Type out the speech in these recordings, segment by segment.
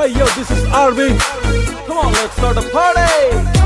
Hey yo, this is Arvin. Come on, let's start a party.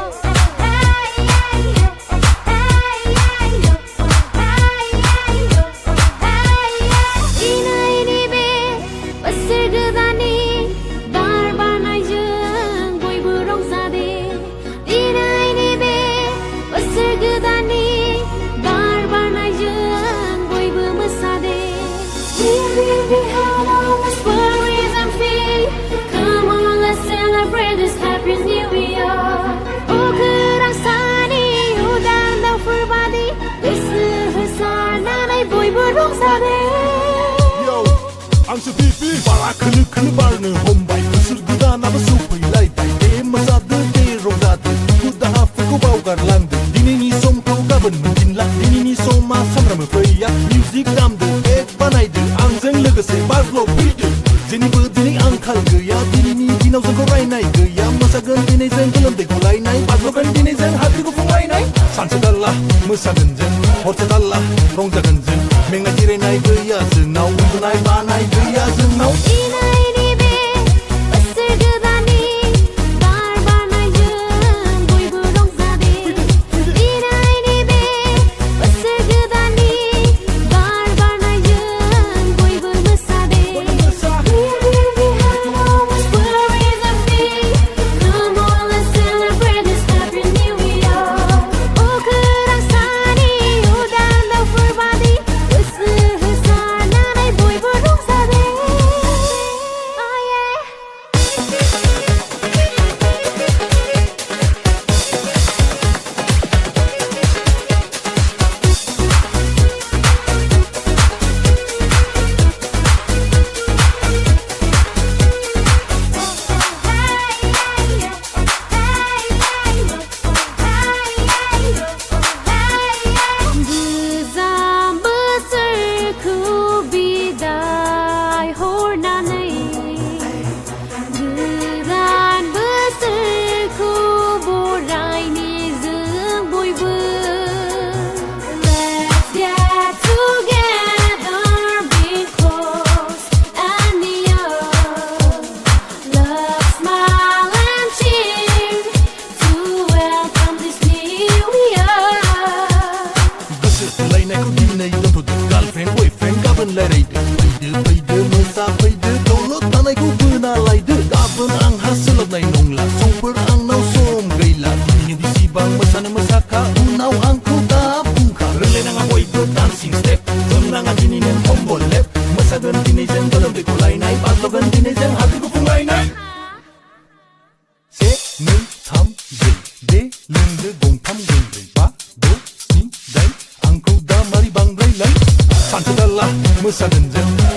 Yo, ang sepipi para kene barne hombai kusur guda na basu pilai bai de masade de rongade guda hafu ko baugar lande dini ni som ko gaban mungkin la dini ni som ma samram faya music dam de ek banai de ang jeng legase barlo pide jeni bu dini ang khal gaya dini ni dinau jeng ko rai nai gaya masagan dini jeng gelam de kulai nai barlo kan dini jeng hati ko fungai nai sansedalla musagan jeng hortedalla rongjagan jeng Menga dire nai gaya zenau unai banai gaya zenau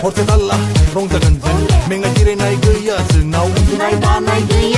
Hortedalla, rongjagan jeng, menga dire nai gaya zenau unai banai gaya.